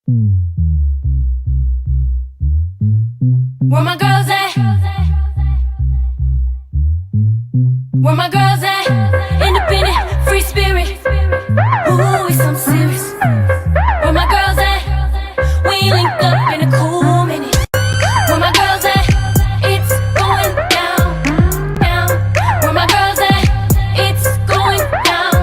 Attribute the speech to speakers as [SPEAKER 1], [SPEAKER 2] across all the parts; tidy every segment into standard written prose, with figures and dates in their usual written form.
[SPEAKER 1] Where my girls at? Where my girls at? Independent, free spirit. Ooh, it's something serious. Where my girls at? We ain't linked up in a cool minute. Where my girls at? It's going down, down. Where my girls at? It's going down,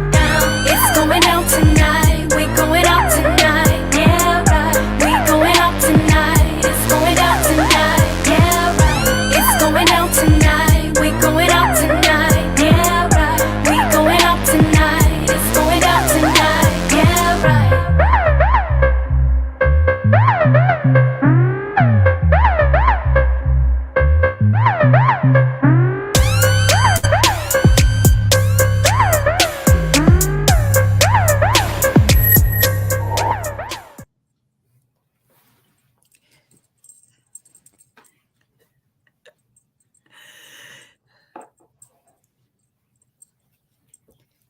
[SPEAKER 1] down. It's going down tonight. We going out tonight. Yeah, right. We going out tonight. It's going down tonight. Yeah, right. It's going down tonight. We going out tonight. Yeah, right. We going out tonight. It's going down tonight. Yeah, right.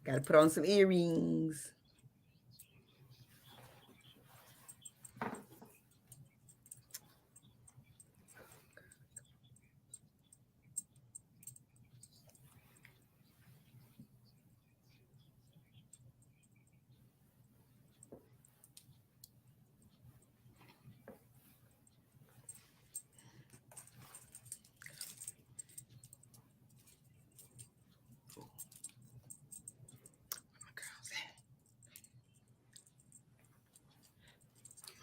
[SPEAKER 2] Gotta put on some earrings.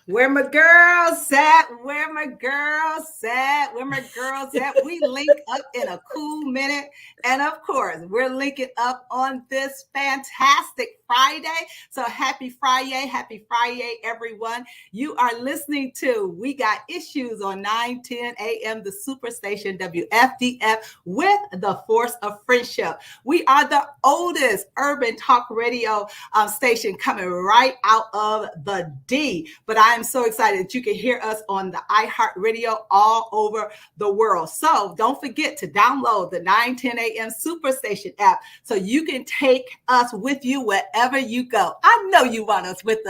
[SPEAKER 2] Where my girls at? Where my girls at? Where my girls at? We link up in a cool minute. And of course, we're linking up on this fantastic Friday. So happy Friday, everyone. You are listening to We Got Issues on 9:10 a.m. the Superstation WFDF with the Force of Friendship. We are the oldest urban talk radio station coming right out of the D. But I am so excited that you can hear us on the iHeartRadio all over the world. So don't forget to download the 9:10 a.m. Superstation app so you can take us with you wherever you go. I know you want us with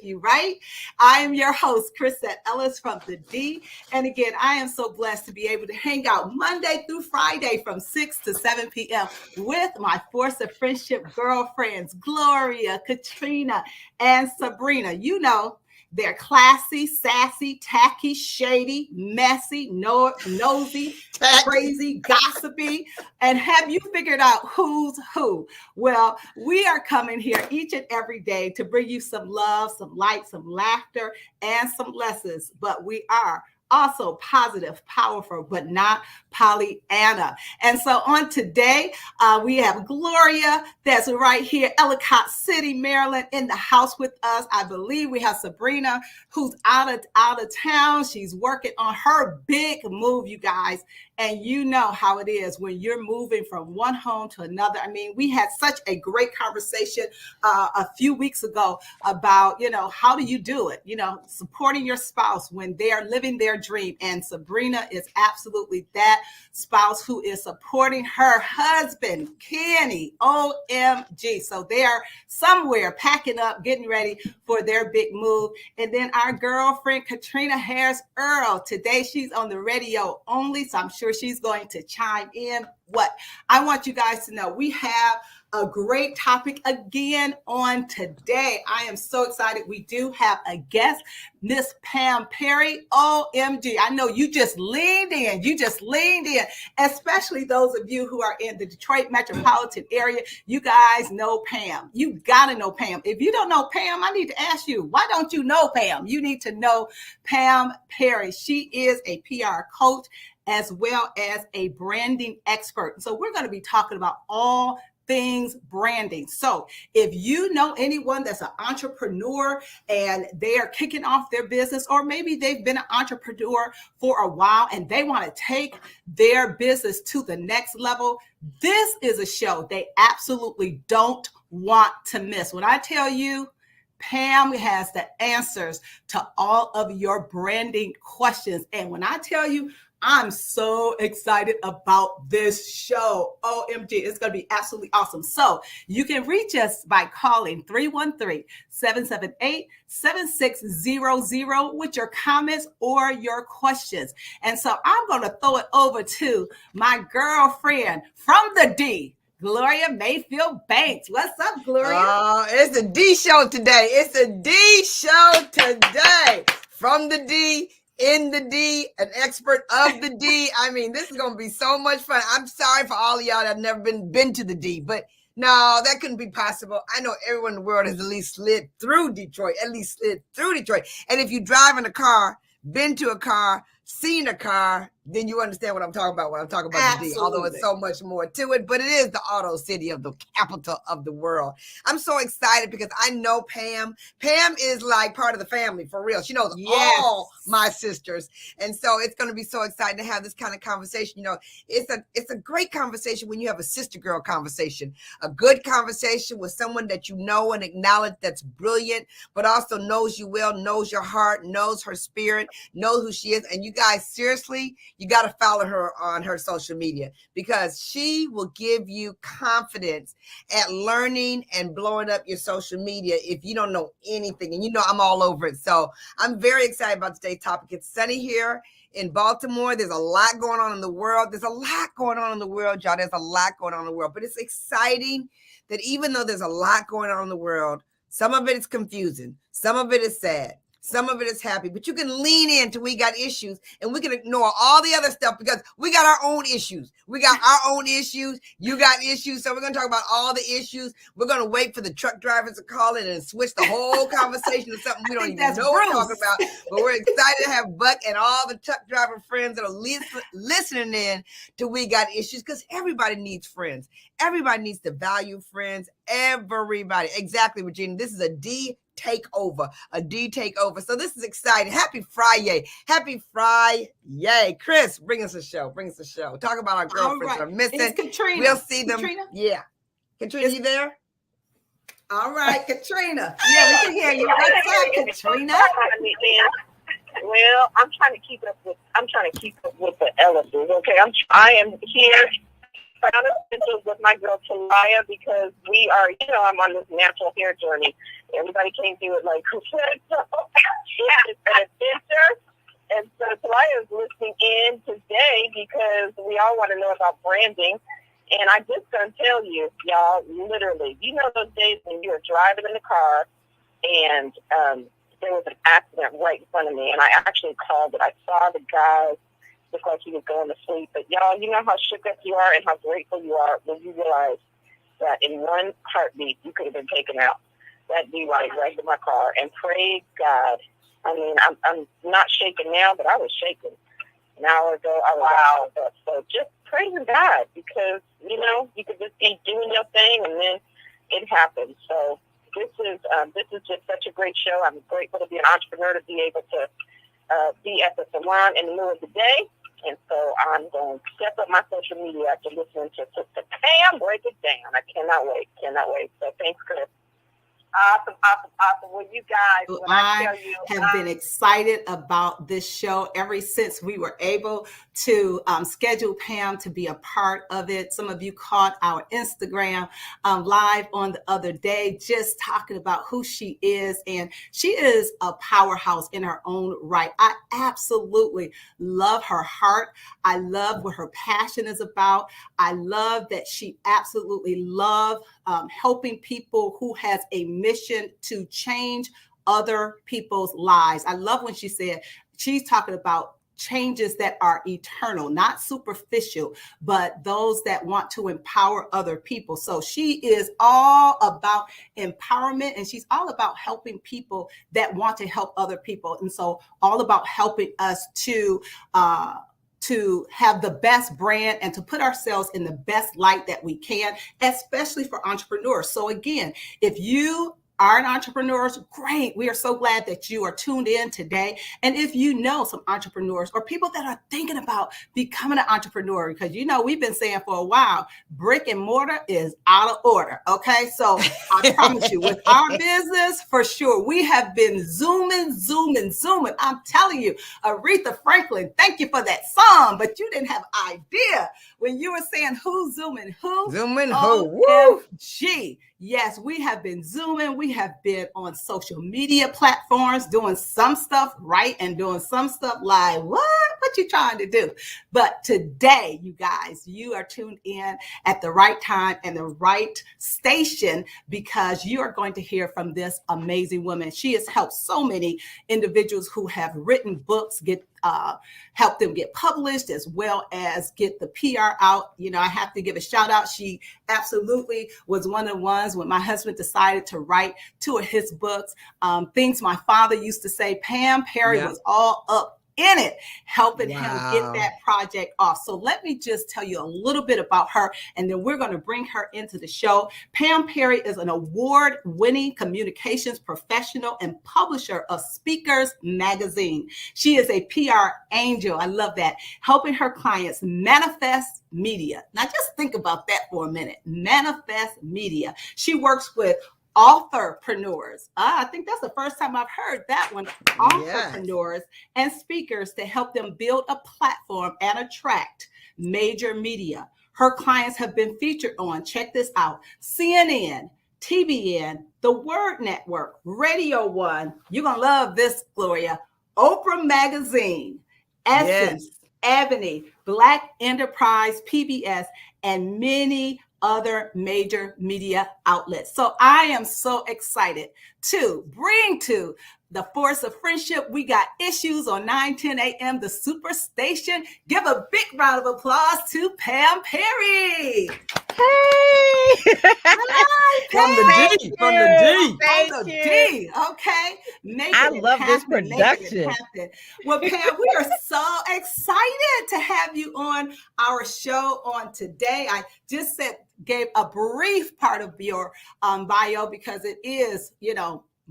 [SPEAKER 2] you, right? I am your host, Crisette Ellis from the D. And again, I am so blessed to be able to hang out Monday through Friday from 6 to 7 p.m. with my Force of Friendship girlfriends, Gloria, Caterina, and Sabrina. You know, they're classy, sassy, tacky, shady, messy, nosy, crazy, gossipy. And have you figured out who's who? Well, we are coming here each and every day to bring you some love, some light, some laughter, and some lessons. But we are also positive, powerful, but not Pollyanna. And so on today, we have Gloria that's right here, Ellicott City, Maryland, in the house with us. I believe we have Sabrina who's out of town. She's working on her big move, you guys. And you know how it is when you're moving from one home to another. I mean, we had such a great conversation a few weeks ago about, how do you do it? Supporting your spouse when they are living their dream. And Sabrina is absolutely that spouse who is supporting her husband, Kenny, OMG. So they are somewhere packing up, getting ready for their big move. And then our girlfriend, Caterina Harris Earl, today she's on the radio only. So I'm sure she's going to chime in. What I want you guys to know, we have a great topic again on today. I am so excited. We do have a guest, Miss Pam Perry. OMG. I know you just leaned in. Especially those of you who are in the Detroit metropolitan area. You guys know Pam. You got to know Pam. If you don't know Pam, I need to ask you, why don't you know Pam? You need to know Pam Perry. She is a PR coach as well as a branding expert. So we're going to be talking about all things branding. So if you know anyone that's an entrepreneur and they are kicking off their business, or maybe they've been an entrepreneur for a while and they want to take their business to the next level, this is a show they absolutely don't want to miss. When I tell you, Pam has the answers to all of your branding questions. And when I tell you, I'm so excited about this show. OMG, it's going to be absolutely awesome. So you can reach us by calling 313-778-7600 with your comments or your questions. And so I'm going to throw it over to my girlfriend from the D, Gloria Mayfield Banks. What's up, Gloria?
[SPEAKER 3] Oh, it's a D show today. It's a D show today. From the D, in the D, an expert of the D. I mean, this is going to be so much fun. I'm sorry for all of y'all that have never been to the D, but no, that couldn't be possible. I know everyone in the world has at least slid through Detroit. And if you drive in a car, been to a car, seen a car, then you understand what I'm talking about when I'm talking about the D, although it's so much more to it, but it is the auto city of the capital of the world. I'm so excited because I know Pam. Pam is like part of the family, for real. She knows all my sisters. And so it's going to be so exciting to have this kind of conversation. You know, it's a great conversation when you have a sister girl conversation, a good conversation with someone that you know and acknowledge that's brilliant, but also knows you well, knows your heart, knows her spirit, knows who she is. And you guys, seriously, you got to follow her on her social media because she will give you confidence at learning and blowing up your social media if you don't know anything. And you know, I'm all over it. So I'm very excited about today's topic. It's sunny here in Baltimore. There's a lot going on in the world. Y'all. There's a lot going on in the world, but it's exciting that even though there's a lot going on in the world, some of it is confusing. Some of it is sad. Some of it is happy, but you can lean into we got issues and we can ignore all the other stuff because we got our own issues. We got our own issues. You got issues. So we're going to talk about all the issues. We're going to wait for the truck drivers to call in and switch the whole conversation to something we don't even know what we're talking about. But we're excited to have Buck and all the truck driver friends that are listening in to We Got Issues because everybody needs friends. Everybody needs to value friends. Everybody. Exactly, Regina. This is a D takeover. So this is exciting. Happy Friday. Chris, bring us a show. Talk about our girlfriends that are missing.
[SPEAKER 2] It's Caterina.
[SPEAKER 3] We'll see them.
[SPEAKER 2] Caterina?
[SPEAKER 3] Yeah. Caterina, you there?
[SPEAKER 2] All right, Caterina. Yeah, we can hear you. What's up, Caterina?
[SPEAKER 4] Well, I'm trying to keep up with the Ellis. Okay, I am here with my girl Talaya because we are, I'm on this natural hair journey. Everybody can't do it like Crisette. So it's an adventure. And so Talaya is listening in today because we all want to know about branding. And I just gonna tell you, y'all, literally, those days when you were driving in the car and there was an accident right in front of me, and I actually called it. I saw the guy look like he was going to sleep. But y'all, you know how shook up you are and how grateful you are when you realize that in one heartbeat you could have been taken out. That dude right in my car, and praise God. I mean, I'm not shaking now, but I was shaking an hour ago. I was out. So just praising God because you could just be doing your thing and then it happens. So this is just such a great show. I'm grateful to be an entrepreneur, to be able to be at the salon in the middle of the day. And so I'm going to step up my social media after listening to Pam break it down. I cannot wait. So thanks, Chris. Awesome. Well, you guys,
[SPEAKER 2] I have been excited about this show ever since we were able to schedule Pam to be a part of it. Some of you caught our Instagram live on the other day, just talking about who she is. And she is a powerhouse in her own right. I absolutely love her heart. I love what her passion is about. I love that she absolutely loves helping people who has a mission to change other people's lives. I love when she said she's talking about changes that are eternal, not superficial, but those that want to empower other people. So she is all about empowerment, and she's all about helping people that want to help other people. And so all about helping us to have the best brand and to put ourselves in the best light that we can, especially for entrepreneurs. So again, if you aren't entrepreneurs, great. We are so glad that you are tuned in today. And if you know some entrepreneurs or people that are thinking about becoming an entrepreneur, because we've been saying for a while, brick and mortar is out of order. Okay. So I promise you, with our business, for sure, we have been zooming. I'm telling you, Aretha Franklin, thank you for that song, but you didn't have idea when you were saying who's zooming who.
[SPEAKER 3] Zooming who.
[SPEAKER 2] OMG. Yes, we have been zooming. We have been on social media platforms doing some stuff right and doing some stuff live. What you trying to do? But today, you guys, you are tuned in at the right time and the right station, because you are going to hear from this amazing woman. She has helped so many individuals who have written books help them get published, as well as get the PR out. I have to give a shout out. She absolutely was one of the ones when my husband decided to write two of his books, things my father used to say. Pam Perry was all up in it, helping him get that project off. So let me just tell you a little bit about her, and then we're going to bring her into the show. Pam Perry is an award-winning communications professional and publisher of Speakers Magazine. She is a PR angel. I love that. Helping her clients manifest media. Now just think about that for a minute. Manifest media. She works with authorpreneurs. I think that's the first time I've heard that one. Authorpreneurs and speakers to help them build a platform and attract major media. Her clients have been featured on, check this out, CNN, TBN, The Word Network, Radio One. You're going to love this, Gloria. Oprah Magazine, Essence, Ebony, Black Enterprise, PBS, and many other major media outlets. So I am so excited to bring to the Force of Friendship. We got issues on 9:10 a.m. the Superstation. Give a big round of applause to Pam Perry.
[SPEAKER 5] Hey!
[SPEAKER 2] Hi,
[SPEAKER 3] From the D. From the D.
[SPEAKER 2] Okay.
[SPEAKER 5] I love this production.
[SPEAKER 2] Well, Pam, we are so excited to have you on our show on today. I just gave a brief part of your bio because it is,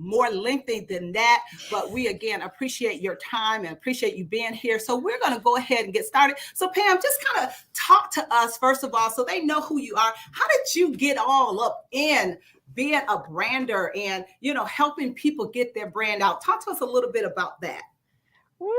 [SPEAKER 2] more lengthy than that, but we again appreciate your time and appreciate you being here. So we're going to go ahead and get started. So Pam, just kind of talk to us first of all, so they know who you are. How did you get all up in being a brander and, helping people get their brand out? Talk to us a little bit about that.
[SPEAKER 5] Woo,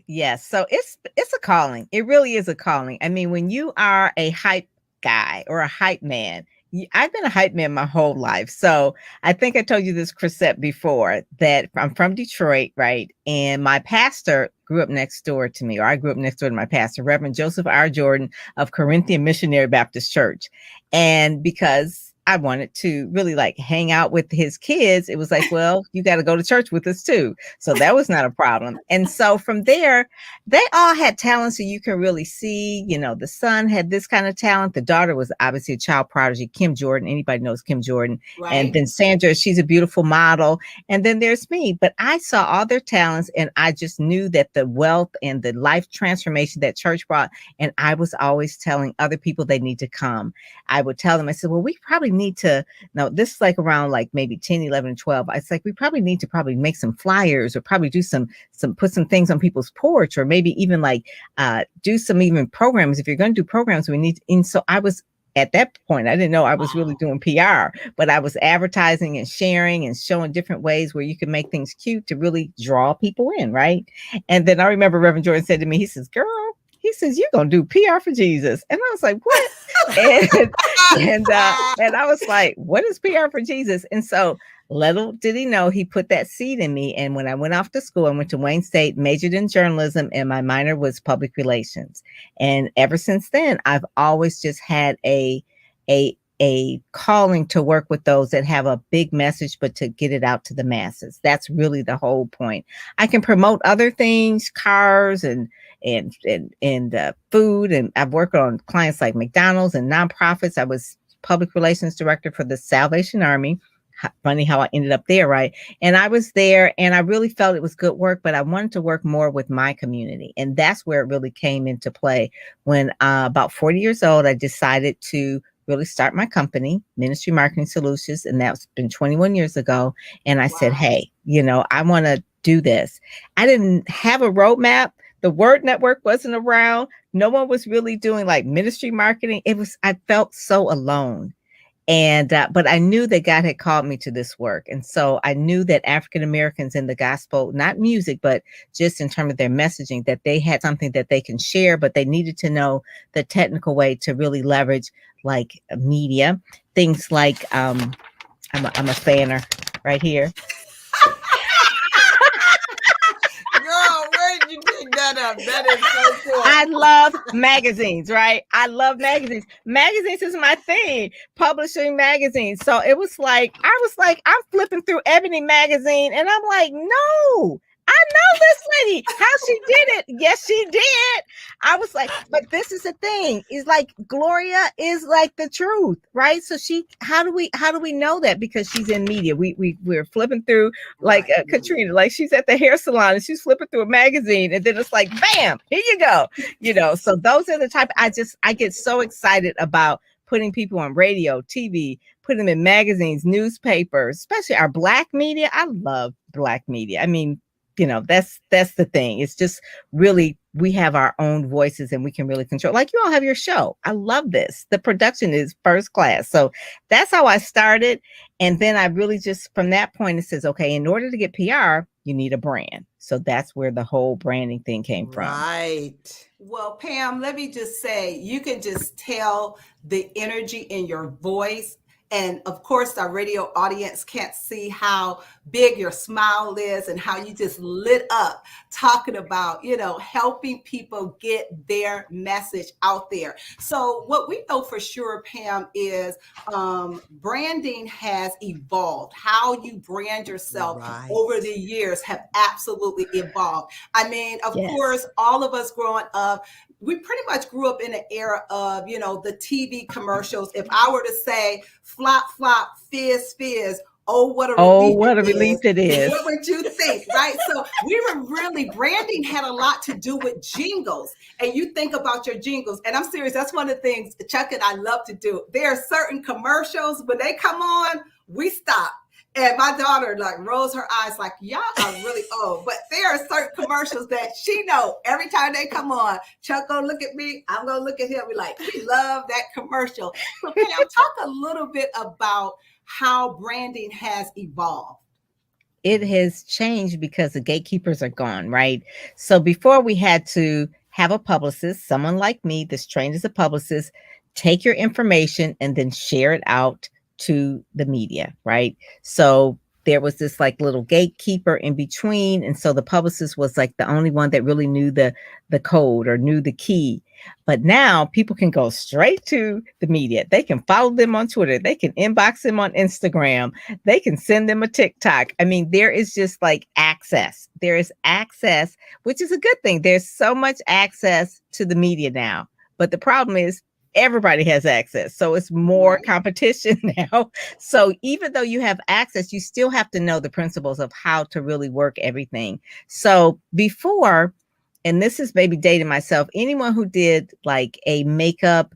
[SPEAKER 5] yes. So it's a calling. It really is a calling. I mean, when you are a hype guy or a hype man, I've been a hype man my whole life. So I think I told you this, Crisette, before, that I'm from Detroit, right? And my pastor grew up next door to me, or I grew up next door to my pastor, Reverend Joseph R. Jordan of Corinthian Missionary Baptist Church. And because I wanted to really hang out with his kids, it was like, well, you got to go to church with us too. So that was not a problem. And so from there, they all had talents that you can really see. The son had this kind of talent. The daughter was obviously a child prodigy, Kim Jordan. Anybody knows Kim Jordan. Right. And then Sandra, she's a beautiful model. And then there's me. But I saw all their talents, and I just knew that the wealth and the life transformation that church brought. And I was always telling other people they need to come. I would tell them, I said, well, we probably need to, this is around maybe 10, 11, 12. It's we probably need to make some flyers, or probably do put some things on people's porch, or maybe even do some even programs. If you're going to do programs, we need, and so I was, at that point, I didn't know I was really doing PR, but I was advertising and sharing and showing different ways where you can make things cute to really draw people in, right? And then I remember Reverend Jordan said to me, he says, girl, you're going to do PR for Jesus. And I was like, what? and I was like, what is PR for Jesus? And so little did he know, he put that seed in me. And when I went off to school, I went to Wayne State, majored in journalism, and my minor was public relations. And ever since then, I've always just had a calling to work with those that have a big message, but to get it out to the masses. That's really the whole point. I can promote other things, cars and food. And I've worked on clients like McDonald's and nonprofits. I was public relations director for the Salvation Army. Funny how I ended up there, right? And I was there, and I really felt it was good work, but I wanted to work more with my community. And that's where it really came into play. When about 40 years old, I decided to really start my company, Ministry Marketing Solutions. And that's been 21 years ago. And I said, hey, I want to do this. I didn't have a roadmap. The Word Network wasn't around. No one was really doing like ministry marketing. I felt so alone. And, but I knew that God had called me to this work. And so I knew that African Americans in the gospel, not music, but just in terms of their messaging, that they had something that they can share, but they needed to know the technical way to really leverage like media, things like, I'm a fanner right here.
[SPEAKER 3] Girl, where did you pick that up? That is so cool.
[SPEAKER 5] I love magazines, right? I love magazines. Magazines is my thing, publishing magazines. So I was like, I'm flipping through Ebony magazine and I'm like, no, I know this lady, how she did it. Yes, she did. I was like, but this is the thing, is like Gloria is like the truth, right? So how do we know that? Because she's in media. We're flipping through like Caterina, like she's at the hair salon and she's flipping through a magazine and then it's like, bam, here you go. So those are the type, I get so excited about putting people on radio, TV, putting them in magazines, newspapers, especially our Black media. I love Black media. I mean, that's the thing. It's just really, we have our own voices and we can really control, like you all have your show. I love this. The production is first class. So that's how I started. And then I really just, from that point, it says, okay, in order to get PR, you need a brand. So that's where the whole branding thing came from.
[SPEAKER 3] Right.
[SPEAKER 2] Well, Pam, let me just say, you can just tell the energy in your voice. And of course, our radio audience can't see how big your smile is and how you just lit up talking about, helping people get their message out there. So what we know for sure, Pam, is branding has evolved. How you brand yourself over the years have absolutely evolved. I mean, of course, all of us growing up, we pretty much grew up in an era of, the TV commercials. If I were to say flop, flop, fizz, fizz, what a relief it is. What would you think, right? So we were really, branding had a lot to do with jingles. And you think about your jingles. And I'm serious, that's one of the things Chuck and I love to do. There are certain commercials, when they come on, we stop. And my daughter like rolls her eyes like, y'all are really old. But there are certain commercials that she know every time they come on, Chuck gonna look at me, I'm gonna look at him. We're like, we love that commercial. So Pam, talk a little bit about how branding has evolved.
[SPEAKER 5] It has changed because the gatekeepers are gone, right? So before we had to have a publicist, someone like me that's trained as a publicist, take your information and then share it out to the media, right? So there was this like little gatekeeper in between. And so the publicist was like the only one that really knew the code or knew the key. But now people can go straight to the media. They can follow them on Twitter. They can inbox them on Instagram. They can send them a TikTok. I mean, there is just like access. There is access, which is a good thing. There's so much access to the media now. But the problem is everybody has access. So it's more competition now. So even though you have access, you still have to know the principles of how to really work everything. So before, and this is maybe dating myself, anyone who did like a makeup,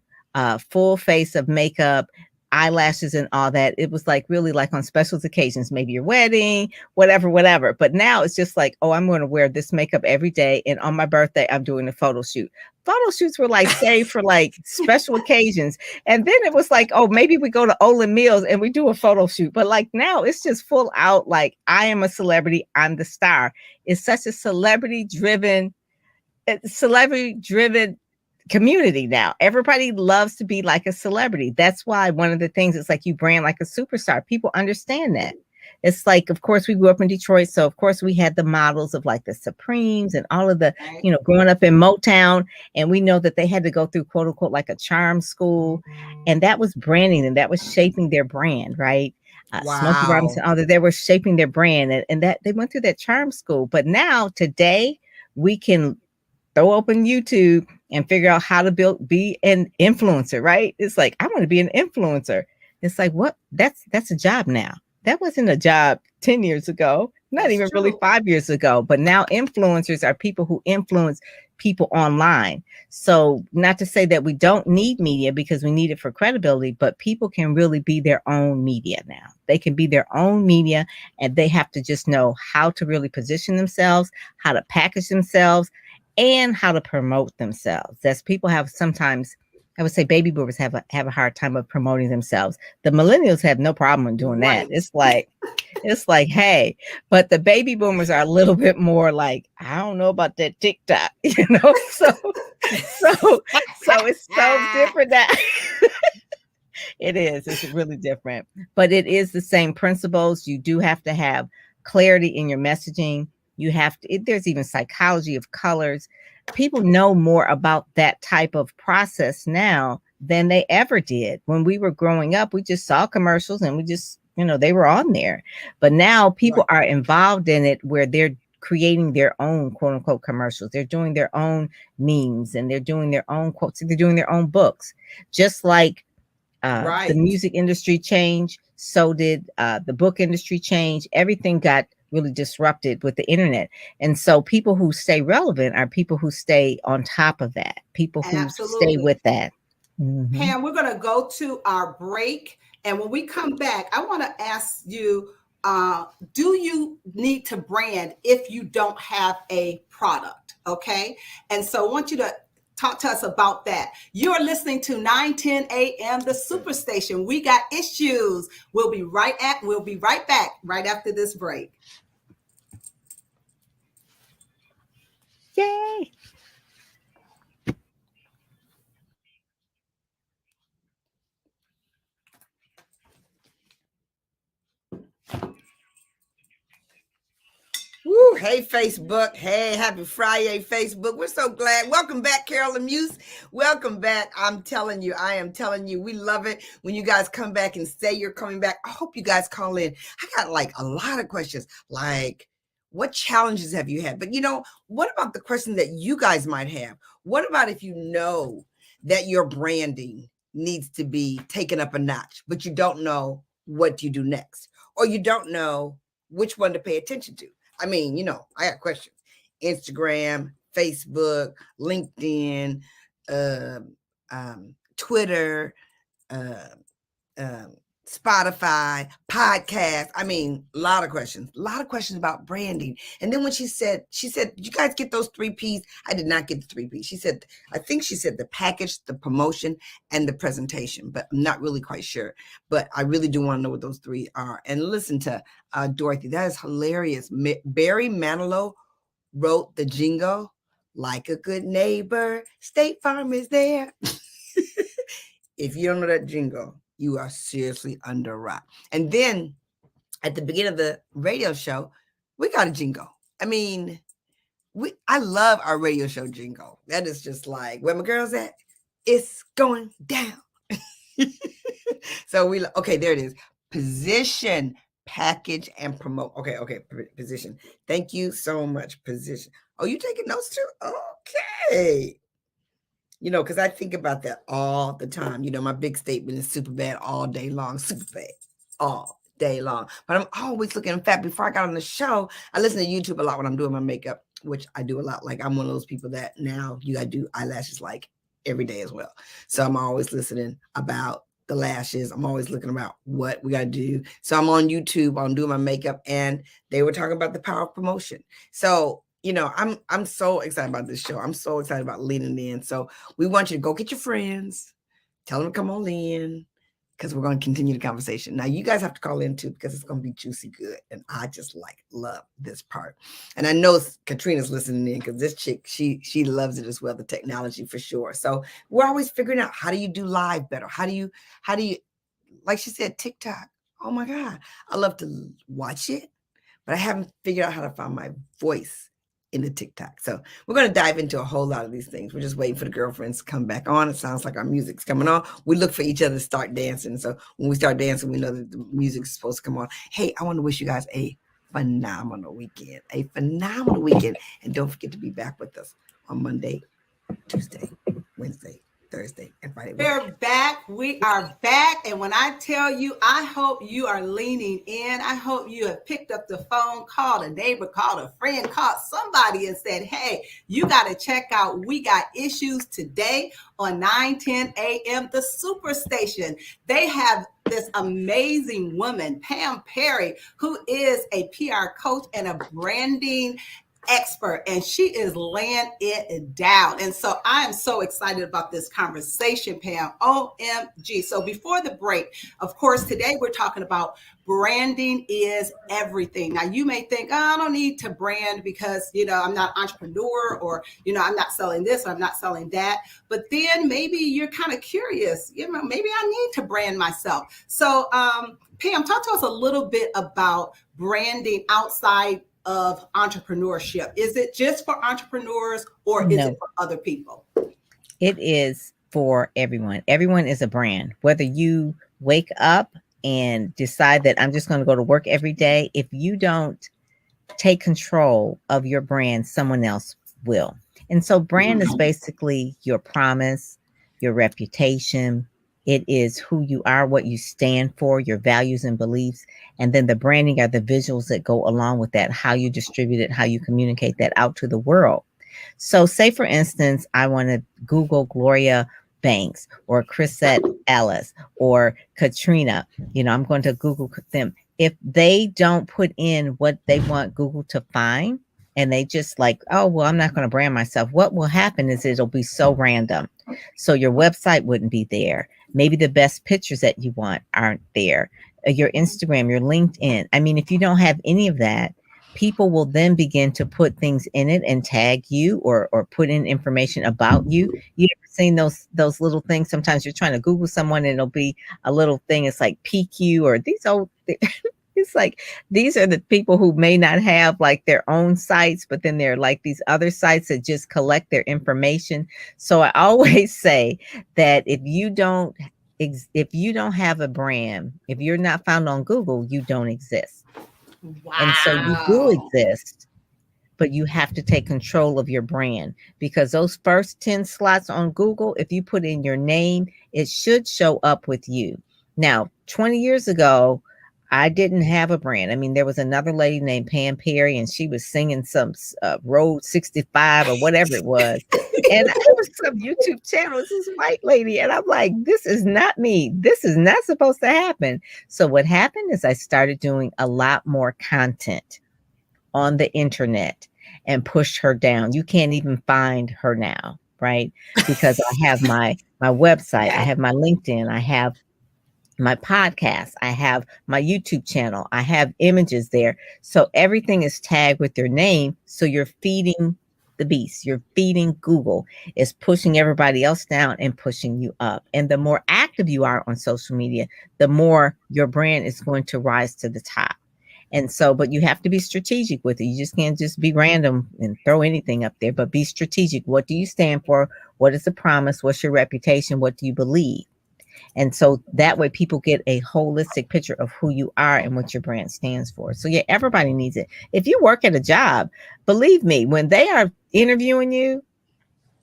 [SPEAKER 5] full face of makeup, eyelashes and all that, it was like really like on special occasions, maybe your wedding, whatever. But now it's just like, oh, I'm going to wear this makeup every day. And on my birthday, I'm doing a photo shoot. Photo shoots were like saved for like special occasions. And then it was like, oh, maybe we go to Olin Mills and we do a photo shoot. But like now it's just full out like, I am a celebrity. I'm the star. It's such a celebrity driven community now. Everybody loves to be like a celebrity. That's why one of the things is like you brand like a superstar. People understand that. It's like, of course, we grew up in Detroit. So, of course, we had the models of like the Supremes and all of the, growing up in Motown. And we know that they had to go through, quote unquote, like a charm school. And that was branding and that was shaping their brand, right? Smokey Robinson, all that, they were shaping their brand and that they went through that charm school. But now, today, we can throw open YouTube and figure out how to be an influencer, right? It's like, I want to be an influencer. It's like, what? That's a job now. That wasn't a job 10 years ago, not even really 5 years ago. But now influencers are people who influence people online. So not to say that we don't need media, because we need it for credibility, but people can really be their own media now. They can be their own media, and they have to just know how to really position themselves, how to package themselves, and how to promote themselves. That's people have sometimes, I would say baby boomers have a hard time of promoting themselves. The millennials have no problem in doing that. It's like, hey, but the baby boomers are a little bit more like, I don't know about that TikTok, you know? So it's so different that it's really different, but it is the same principles. You do have to have clarity in your messaging. You have to, there's even psychology of colors. People know more about that type of process now than they ever did. When we were growing up, we just saw commercials and we just, they were on there. But now people are involved in it, where they're creating their own quote unquote commercials. They're doing their own memes, and they're doing their own quotes. They're doing their own books. Just like the music industry changed, so did the book industry change. Everything got really disrupted with the internet. And so people who stay relevant are people who stay on top of that, people who stay with that. Mm-hmm.
[SPEAKER 2] Pam, we're going to go to our break. And when we come back, I want to ask you, do you need to brand if you don't have a product? Okay. And so I want you to talk to us about that. You're listening to 910 AM, the Superstation. We got issues. We'll be right back right after this break.
[SPEAKER 5] Yay.
[SPEAKER 3] Woo, hey, Facebook. Hey, happy Friday, Facebook. We're so glad. Welcome back, Carolyn Muse. Welcome back. I am telling you, we love it when you guys come back and say you're coming back. I hope you guys call in. I got like a lot of questions, like what challenges have you had? But what about the question that you guys might have? What about if you know that your branding needs to be taken up a notch, but you don't know what you do next, or you don't know which one to pay attention to? I mean, I got questions. Instagram, Facebook, LinkedIn, Twitter, Spotify, podcast. I mean, a lot of questions about branding. And then when she said, did you guys get those 3 Ps? I did not get the 3 Ps. I think she said the package, the promotion, and the presentation, but I'm not really quite sure. But I really do want to know what those 3 are. And listen to Dorothy. That is hilarious. Barry Manilow wrote the jingle, like a good neighbor, State Farm is there. If you don't know that jingle, you are seriously under a rock. And then at the beginning of the radio show, we got a jingle. I mean, I love our radio show jingle. That is just like, where my girls at? It's going down. So okay, there it is. Position, package, and promote. Okay, position. Thank you so much, position. Oh, you taking notes too? Okay. Because I think about that all the time. My big statement is super bad all day long, super bad all day long. But I'm always looking. In fact, before I got on the show, I listen to YouTube a lot when I'm doing my makeup, which I do a lot. Like, I'm one of those people that now you got to do eyelashes like every day as well. So I'm always listening about the lashes. I'm always looking about what we got to do. So I'm on YouTube, I'm doing my makeup, and they were talking about the power of promotion. So I'm so excited about this show. I'm so excited about leaning in. So we want you to go get your friends, tell them to come on in, because we're going to continue the conversation. Now, you guys have to call in too, because it's going to be juicy good. And I just love this part. And I know Catrina's listening in, because this chick, she loves it as well, the technology for sure. So we're always figuring out, how do you do live better? How do you, like she said, TikTok. Oh my God. I love to watch it, but I haven't figured out how to find my voice in the TikTok. So we're going to dive into a whole lot of these things. We're just waiting for the girlfriends to come back on. It sounds like our music's coming on. We look for each other to start dancing. So when we start dancing, we know that the music's supposed to come on. Hey, I want to wish you guys a phenomenal weekend. And don't forget to be back with us on Monday, Tuesday, Wednesday, Thursday and Friday.
[SPEAKER 2] We're back. We are back. And when I tell you, I hope you are leaning in. I hope you have picked up the phone, called a neighbor, called a friend, called somebody and said, hey, you got to check out We Got Issues today on 9:10 a.m. The Superstation. They have this amazing woman, Pam Perry, who is a PR coach and a branding expert, and she is laying it down. And so I am so excited about this conversation, Pam. OMG. So before the break, of course, today we're talking about branding is everything. Now you may think, oh, I don't need to brand because, I'm not an entrepreneur, or, I'm not selling this, or I'm not selling that. But then maybe you're kind of curious, maybe I need to brand myself. So Pam, talk to us a little bit about branding outside of entrepreneurship. Is it just for entrepreneurs, or is it for other people?
[SPEAKER 5] It is for everyone. Everyone is a brand. Whether you wake up and decide that I'm just going to go to work every day, if you don't take control of your brand, someone else will. And so brand is basically your promise, your reputation. It is who you are, what you stand for, your values and beliefs. And then the branding are the visuals that go along with that, how you distribute it, how you communicate that out to the world. So say, for instance, I want to Google Gloria Banks or Crisette Ellis or Caterina. I'm going to Google them. If they don't put in what they want Google to find, and they just like, oh, well, I'm not going to brand myself, what will happen is it'll be so random. So your website wouldn't be there. Maybe the best pictures that you want aren't there. Your Instagram, your LinkedIn. I mean, if you don't have any of that, people will then begin to put things in it and tag you or put in information about you. You ever seen those little things? Sometimes you're trying to Google someone and it'll be a little thing. It's like PQ or these old it's like, these are the people who may not have like their own sites, but then they're like these other sites that just collect their information. So I always say that if you don't have a brand, if you're not found on Google, you don't exist.
[SPEAKER 2] Wow.
[SPEAKER 5] And so you do exist, but you have to take control of your brand, because those first 10 slots on Google, if you put in your name, it should show up with you. Now, 20 years ago, I didn't have a brand. I mean, there was another lady named Pam Perry, and she was singing some Road 65 or whatever it was. And it was some YouTube channel. It's this white lady. And I'm like, this is not me. This is not supposed to happen. So what happened is I started doing a lot more content on the internet and pushed her down. You can't even find her now, right? Because I have my website, I have my LinkedIn, I have my podcast, I have my YouTube channel, I have images there. So everything is tagged with your name. So you're feeding the beast. You're feeding Google. It's pushing everybody else down and pushing you up. And the more active you are on social media, the more your brand is going to rise to the top. And so, but you have to be strategic with it. You just can't just be random and throw anything up there, but be strategic. What do you stand for? What is the promise? What's your reputation? What do you believe? And so that way people get a holistic picture of who you are and what your brand stands for. So yeah, everybody needs it. If you work at a job, believe me, when they are interviewing you,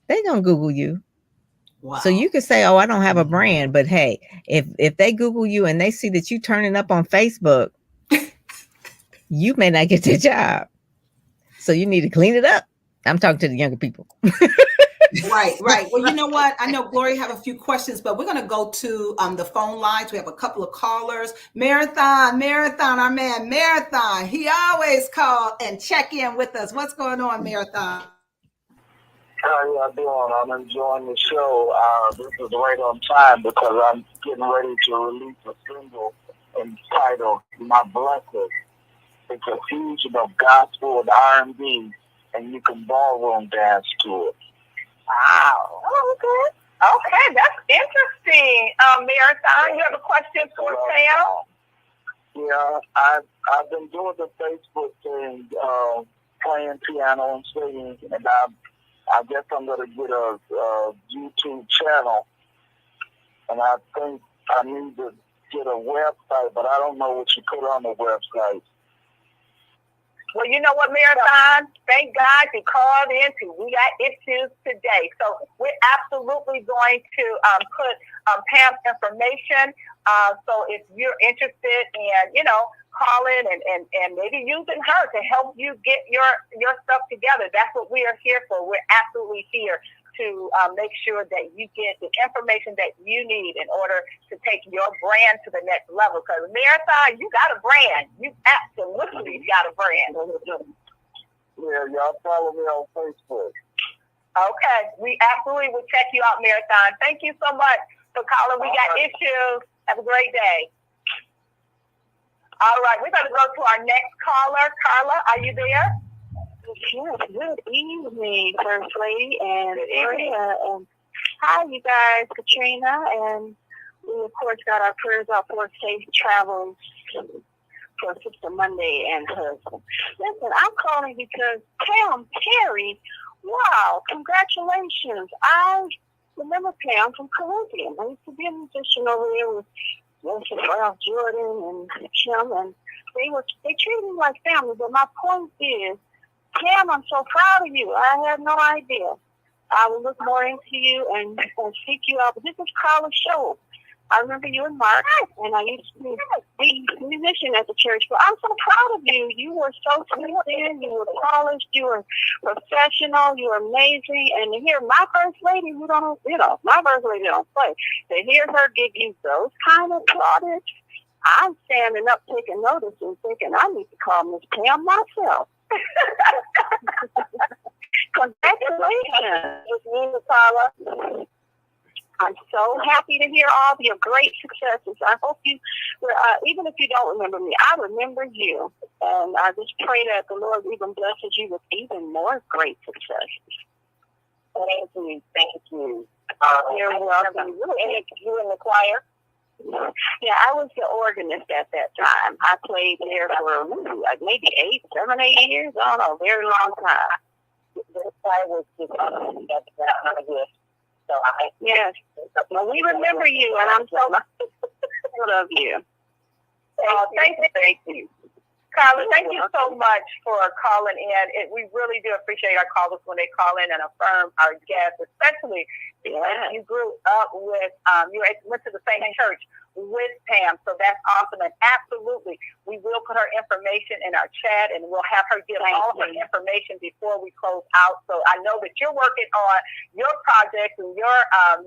[SPEAKER 5] they're going to Google you. Wow. So you could say, oh, I don't have a brand, but hey, if they Google you and they see that you turning up on Facebook, you may not get the job. So you need to clean it up. I'm talking to the younger people.
[SPEAKER 2] Right. Well, you know what? I know Gloria have a few questions, but we're going to go to the phone lines. We have a couple of callers. Marathon, our man Marathon. He always call and check in with us. What's going on, Marathon?
[SPEAKER 6] How y'all doing? I'm enjoying the show. This is right on time because I'm getting ready to release a single entitled "My Blessed." It's a fusion of gospel and R&B, and you can ballroom dance to it.
[SPEAKER 4] Wow. Oh, okay, that's interesting. Marathon, you have a question for Sam?
[SPEAKER 6] Yeah, I've been doing the Facebook thing, playing piano and singing, and I guess I'm going to get a YouTube channel, and I think I need to get a website, but I don't know what you put on the website.
[SPEAKER 4] Well, you know what, Marathon? Thank God you called in too. We got issues today. So we're absolutely going to put Pam's information. So if you're interested in, calling and maybe using her to help you get your stuff together, that's what we are here for. We're absolutely here to make sure that you get the information that you need in order to take your brand to the next level. Because Marathon, you got a brand. You absolutely got a brand.
[SPEAKER 6] Yeah, y'all follow me on Facebook.
[SPEAKER 4] Okay, we absolutely will check you out, Marathon. Thank you so much for calling. We got issues. Have a great day. All right, we're going to go to our next caller. Carla, are you there?
[SPEAKER 7] Yes, good evening, First Lady and Gloria. And hi, you guys, Caterina. And we, of course, got our prayers out for safe travels for Sister Monday and husband. Listen, I'm calling because Pam Perry, wow, congratulations. I remember Pam from Caribbean. I used to be a musician over there with Ralph Jordan and Kim, and they treated me like family. But my point is, Pam, I'm so proud of you. I had no idea. I will look more into you and seek you out. But this is Carla's show. I remember you in March, and I used to be a musician at the church. But I'm so proud of you. You were so sincere. You were polished. You were professional. You were amazing. And to hear my First Lady, my First Lady don't play. To hear her give you those kind of plaudits, I'm standing up taking notice and thinking, I need to call Miss Pam myself. Congratulations, Miss Paula. I'm so happy to hear all of your great successes. I hope you, even if you don't remember me, I remember you. And I just pray that the Lord even blesses you with even more great successes.
[SPEAKER 4] Thank you. Thank you.
[SPEAKER 7] You're welcome.
[SPEAKER 4] You in the choir?
[SPEAKER 7] Yeah, I was the organist at that time. I played there for maybe 7, 8 years. I don't know, a very long time.
[SPEAKER 4] The choir was just that's good. So
[SPEAKER 7] yes. Well, we remember you, and I'm so proud of you.
[SPEAKER 4] Thank you. Carla, thank you so much for calling in. We really do appreciate our callers when they call in and affirm our guests, especially because you grew up with, you went to the same church with Pam. So that's awesome. And absolutely, we will put her information in our chat, and we'll have her give all her information before we close out. So I know that you're working on your projects and your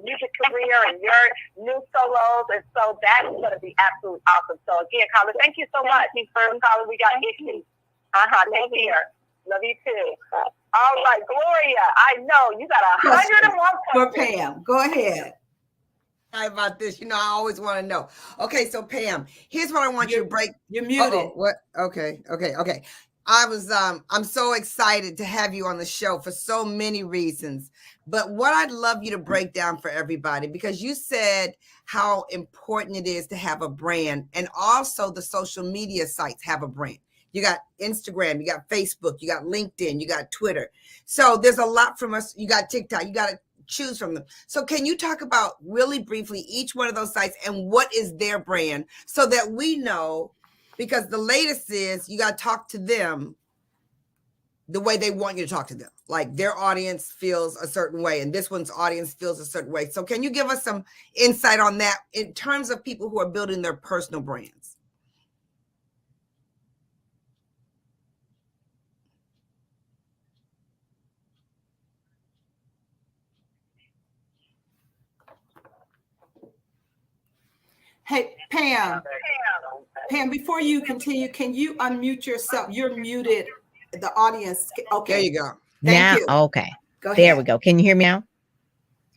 [SPEAKER 4] music career and your new solos. And so that's going to be absolutely awesome. So again, Carla, thank you so much. Carla, we got issues. Take care. Love you too. All right, Gloria, I know you got 101
[SPEAKER 2] for Pam. Go ahead.
[SPEAKER 3] About this, I always want to know. Okay, so Pam, here's what I want you to break.
[SPEAKER 2] You're muted.
[SPEAKER 3] What? Okay. I'm so excited to have you on the show for so many reasons. But what I'd love you to break down for everybody, because you said how important it is to have a brand, and also the social media sites have a brand. You got Instagram, you got Facebook, you got LinkedIn, you got Twitter. So there's a lot from us. You got TikTok, you got to choose from them. So can you talk about really briefly each one of those sites and what is their brand, so that we know, because the latest is you got to talk to them the way they want you to talk to them. Like their audience feels a certain way and this one's audience feels a certain way. So can you give us some insight on that in terms of people who are building their personal brands?
[SPEAKER 2] Hey, Pam, before you continue, can you unmute yourself? You're muted, the audience. Okay.
[SPEAKER 3] There you go.
[SPEAKER 2] Thank you.
[SPEAKER 5] Okay.
[SPEAKER 2] Go ahead.
[SPEAKER 5] There we go. Can you hear me now?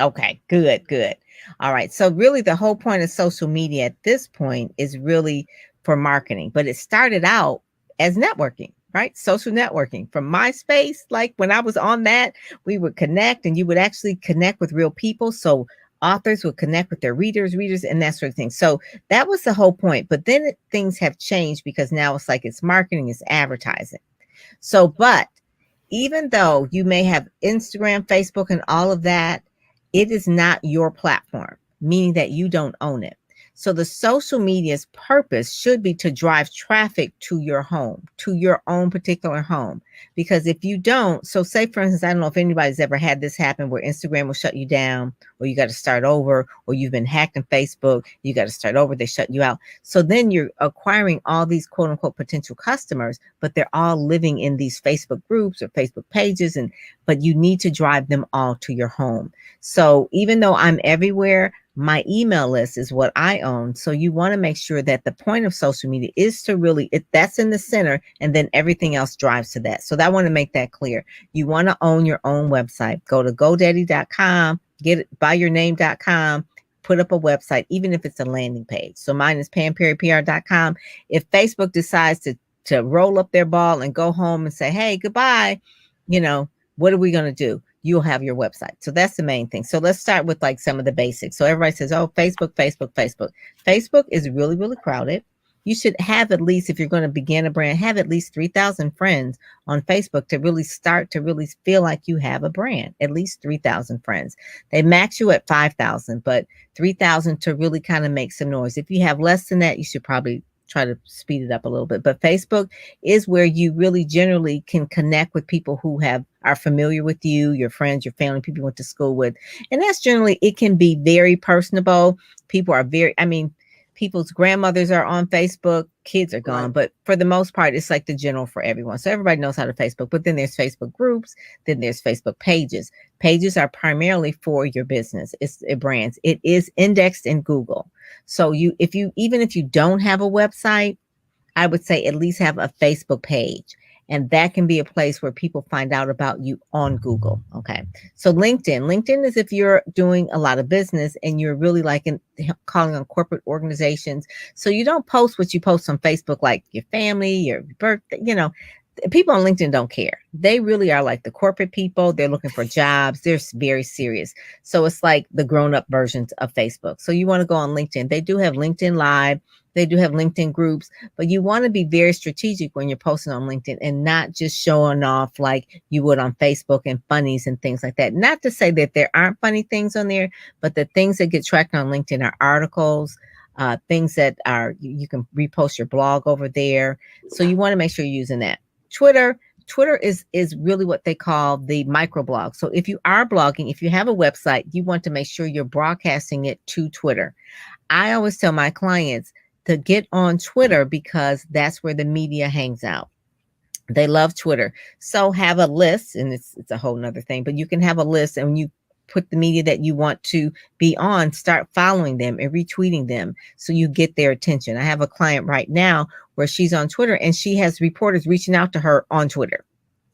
[SPEAKER 5] Okay, good. All right. So really the whole point of social media at this point is really for marketing, but it started out as networking, right? Social networking from MySpace. Like when I was on that, we would connect and you would actually connect with real people. So authors would connect with their readers, and that sort of thing. So that was the whole point. But then things have changed because now it's like it's marketing, it's advertising. So, but even though you may have Instagram, Facebook, and all of that, it is not your platform, meaning that you don't own it. So the social media's purpose should be to drive traffic to your home, to your own particular home. Because if you don't, so say for instance, I don't know if anybody's ever had this happen where Instagram will shut you down, or you got to start over, or you've been hacked in Facebook, you got to start over, they shut you out. So then you're acquiring all these quote unquote potential customers, but they're all living in these Facebook groups or Facebook pages, but you need to drive them all to your home. So even though I'm everywhere, my email list is what I own. So you want to make sure that the point of social media is to really, that's in the center, and then everything else drives to that. So I want to make that clear. You want to own your own website. Go to GoDaddy.com, get it, buyyourname.com, put up a website, even if it's a landing page. So mine is PamPerryPR.com. If Facebook decides to roll up their ball and go home and say, hey, goodbye, what are we going to do? You'll have your website. So that's the main thing. So let's start with like some of the basics. So everybody says, oh, Facebook. Facebook is really, really crowded. You should have at least, if you're going to begin a brand, have at least 3,000 friends on Facebook to really start to really feel like you have a brand, at least 3,000 friends. They max you at 5,000, but 3,000 to really kind of make some noise. If you have less than that, you should probably try to speed it up a little bit. But Facebook is where you really generally can connect with people who are familiar with you, your friends, your family, people you went to school with. And that's generally, it can be very personable. People are people's grandmothers are on Facebook, kids are gone, but for the most part, it's like the general for everyone. So everybody knows how to Facebook, but then there's Facebook groups, then there's Facebook pages. Pages are primarily for your business. It's brands. It is indexed in Google. So even if you don't have a website, I would say at least have a Facebook page. And that can be a place where people find out about you on Google. Okay. So LinkedIn is if you're doing a lot of business and you're really calling on corporate organizations. So you don't post what you post on Facebook, like your family, your birthday, people on LinkedIn don't care. They really are like the corporate people. They're looking for jobs. They're very serious. So it's like the grown-up versions of Facebook. So you want to go on LinkedIn. They do have LinkedIn Live. They do have LinkedIn groups, but you want to be very strategic when you're posting on LinkedIn and not just showing off like you would on Facebook and funnies and things like that. Not to say that there aren't funny things on there, but the things that get tracked on LinkedIn are articles, things that you can repost your blog over there. So you want to make sure you're using that. Twitter is really what they call the microblog. So if you are blogging, if you have a website, you want to make sure you're broadcasting it to Twitter. I always tell my clients to get on Twitter because that's where the media hangs out. They love Twitter. So have a list, and it's a whole nother thing, but you can have a list, and when you put the media that you want to be on, start following them and retweeting them so you get their attention. I have a client right now where she's on Twitter and she has reporters reaching out to her on Twitter,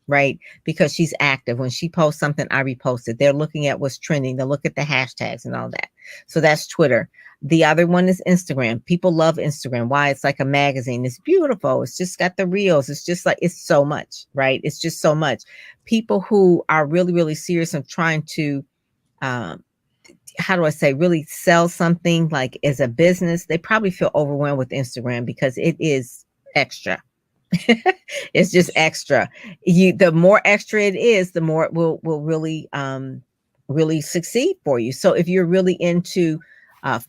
[SPEAKER 5] right? Because she's active. When she posts something, I repost it. They're looking at what's trending. They'll look at the hashtags and all that. So that's Twitter. The other one is Instagram. People love Instagram. Why? It's like a magazine. It's beautiful. It's just got the reels. It's just like, it's so much, right? It's just so much. People who are really, really serious and trying to, really sell something like as a business, they probably feel overwhelmed with Instagram because it is extra. It's just extra. The more extra it is, the more it will really, really succeed for you. So if you're really into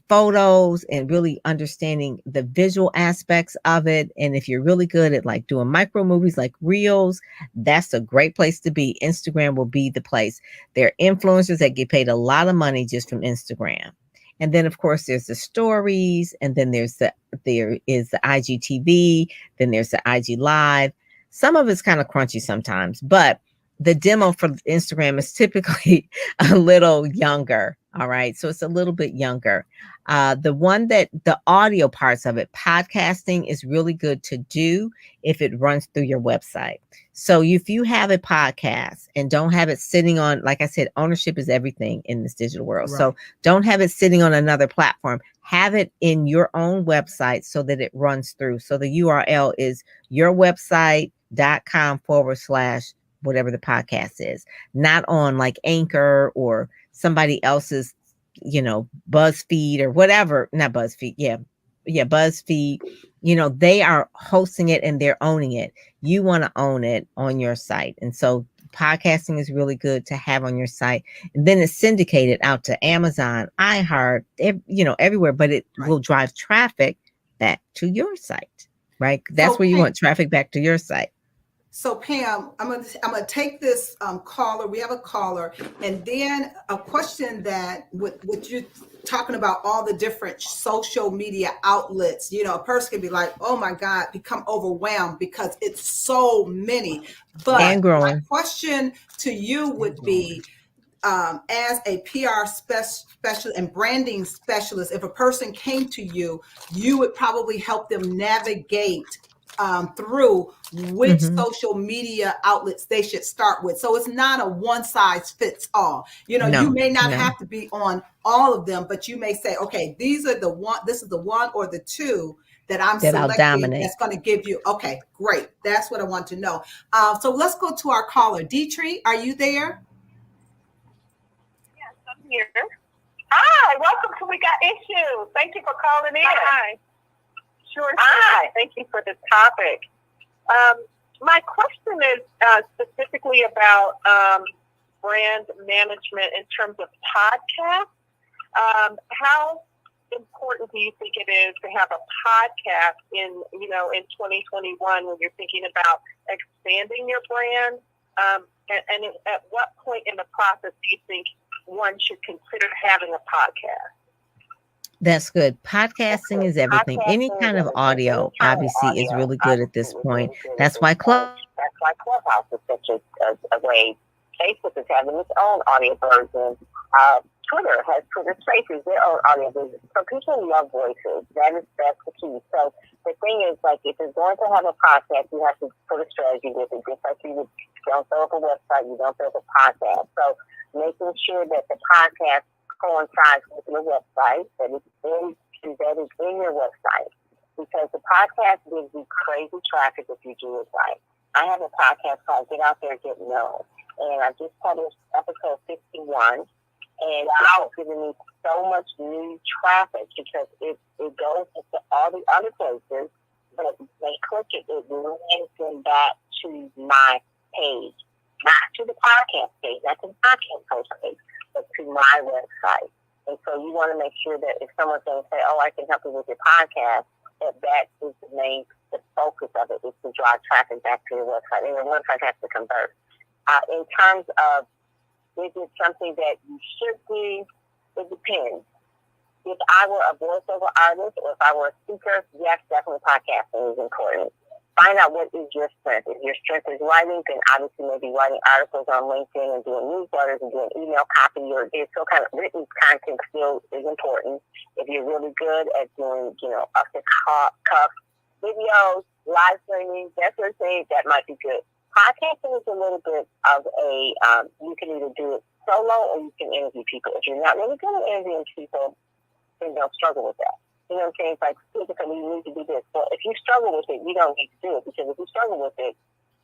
[SPEAKER 5] photos and really understanding the visual aspects of it, and if you're really good at like doing micro movies like reels, that's a great place to be. Instagram will be the place. There are influencers that get paid a lot of money just from Instagram. And then of course there's the stories, and then there is the IGTV, then there's the IG Live. Some of it's kind of crunchy sometimes, but the demo for Instagram is typically a little younger. All right. So it's a little bit younger. The audio parts of it, podcasting is really good to do if it runs through your website. So if you have a podcast and don't have it sitting on, like I said, ownership is everything in this digital world. Right. So don't have it sitting on another platform. Have it in your own website so that it runs through. So the URL is yourwebsite.com/ whatever the podcast is, not on like Anchor or somebody else's, BuzzFeed or whatever, not BuzzFeed. Yeah. BuzzFeed, they are hosting it and they're owning it. You want to own it on your site. And so podcasting is really good to have on your site. And then it's syndicated out to Amazon, iHeart, everywhere, but it will drive traffic back to your site, right? That's where you want traffic back to your site.
[SPEAKER 2] So Pam, I'm gonna take this caller. We have a caller, and then a question that with you talking about all the different social media outlets. A person can be like, "Oh my God," become overwhelmed because it's so many. But
[SPEAKER 5] and growing.
[SPEAKER 2] My question to you would be, as a PR specialist and branding specialist, if a person came to you, you would probably help them navigate through which social media outlets they should start with. So it's not a one size fits all. You may not have to be on all of them, but you may say, okay, this is the one or the two that I'm selecting that's going to give you. Okay, great. That's what I want to know. So let's go to our caller. Dietrich, are you there?
[SPEAKER 7] Yes, I'm here. Hi, welcome to We Got Issues. Thank you for calling in. Hi. Sure. Hi. Thank you for this topic. My question is specifically about brand management in terms of podcasts. How important do you think it is to have a podcast in 2021 when you're thinking about expanding your brand? And at what point in the process do you think one should consider having a podcast?
[SPEAKER 5] That's good. Podcasting is everything. Any kind of audio, obviously, is really good at this point. That's why Clubhouse
[SPEAKER 4] is such a way. Facebook is having its own audio version. Twitter has Twitter Spaces, their own audio version. So people love voices. That's the key. So the thing is, like, if you're going to have a podcast, you have to put a strategy with it. Just like you don't throw up a website, you don't throw up a podcast. So making sure that the podcast coincides with your website, that it's embedded in your website, because the podcast gives you crazy traffic if you do it right. I have a podcast called Get Out There, Get Known, and I just published episode 61, and it's giving me so much new traffic because it goes into all the other places, but they click it, it links them back to my page, not to the podcast page, not to the podcast post page, but to my website. And so you want to make sure that if someone's going to say, "Oh, I can help you with your podcast," that is the focus of it, is to drive traffic back to your website. And your website has to convert. In terms of, is it something that you should do? It depends. If I were a voiceover artist or if I were a speaker, yes, definitely podcasting is important. Find out what is your strength. If your strength is writing, then obviously maybe writing articles on LinkedIn and doing newsletters and doing email copy, or there's still kind of written content still is important. If you're really good at doing, off the cuff videos, live streaming, that sort of thing, that might be good. Podcasting is a little bit of a, you can either do it solo or you can interview people. If you're not really good at interviewing people, then don't struggle with that. You know what I'm saying? It's like, physically, you need to do this. Well, if you struggle with it, you don't need to do it, because if you struggle with it,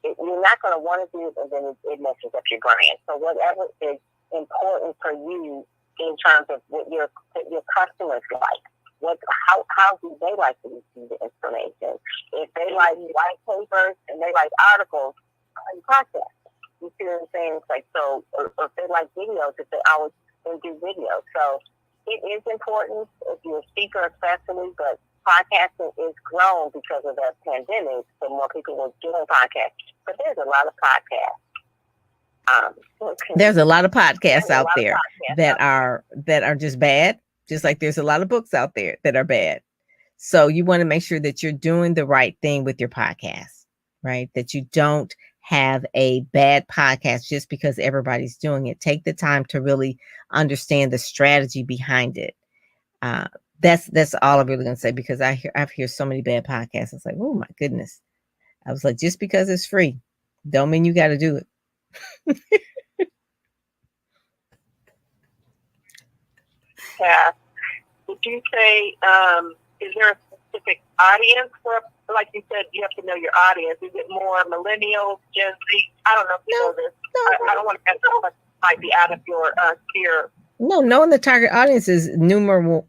[SPEAKER 4] you're not going to want to do it, and then it messes up your brand. So whatever is important for you in terms of what your customers like, how do they like to receive the information? If they like white papers and they like articles, podcast. You see what I'm saying? It's like, so, or if they like videos, if they always do videos. So it is important if you're a speaker especially, but podcasting is grown because of the pandemic, so more people were doing podcasts. But there's a lot of podcasts.
[SPEAKER 5] There's a lot of podcasts out there that are just bad, just like there's a lot of books out there that are bad. So you want to make sure that you're doing the right thing with your podcast, right? That you don't have a bad podcast just because everybody's doing it. Take the time to really understand the strategy behind it. That's all I'm really gonna say, because I've heard so many bad podcasts. It's like, oh my goodness. I was like, just because it's free, don't mean you got to do it.
[SPEAKER 7] Yeah. Would you say, is there a specific audience for, like you said, you have to know your audience? Is it more millennials, Gen Z? I don't know if you know this. I don't want to ask how much might be out of your sphere.
[SPEAKER 5] No, knowing the target audience is numero.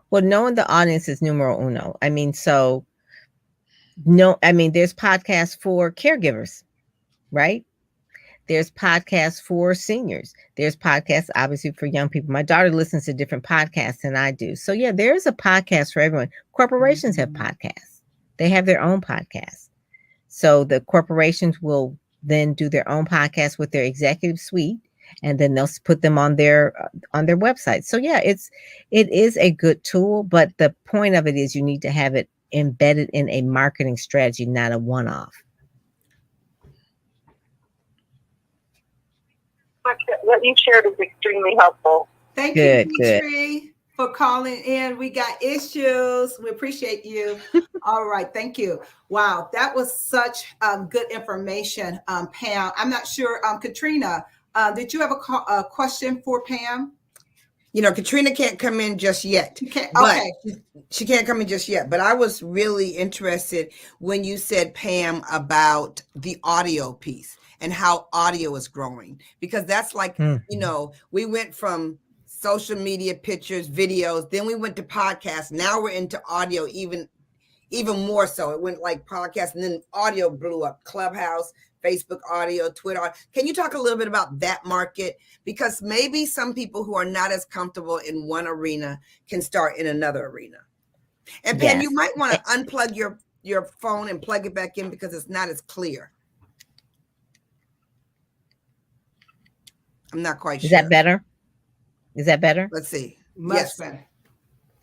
[SPEAKER 5] Well, knowing the audience is numero uno. I mean, there's podcasts for caregivers. right? There's podcasts for seniors. There's podcasts, obviously, for young people. My daughter listens to different podcasts than I do. So, yeah, there's a podcast for everyone. Corporations have podcasts. They have their own podcasts. So the corporations will then do their own podcast with their executive suite, and then they'll put them on their website. So, yeah, it is a good tool. But the point of it is you need to have it embedded in a marketing strategy, not a one-off.
[SPEAKER 4] What you shared is extremely helpful.
[SPEAKER 2] Thank
[SPEAKER 5] Good,
[SPEAKER 2] you, Petrie, for calling in. We got issues. We appreciate you. All right. Thank you. Wow. That was such good information, Pam. I'm not sure, Caterina, did you have a question for Pam?
[SPEAKER 3] You know, Caterina can't come in just yet.
[SPEAKER 2] Okay.
[SPEAKER 3] She can't come in just yet. But I was really interested when you said, Pam, about the audio piece and how audio is growing, because that's like, you know, we went from social media pictures, videos, then we went to podcasts. Now we're into audio, even more so. It went like podcast, and then audio blew up. Clubhouse, Facebook audio, Twitter. Can you talk a little bit about that market? Because maybe some people who are not as comfortable in one arena can start in another arena. And Pam, you might want to unplug your phone and plug it back in because it's not as clear. I'm not quite sure.
[SPEAKER 5] Is that better? Is that better?
[SPEAKER 3] Let's see.
[SPEAKER 2] Much better.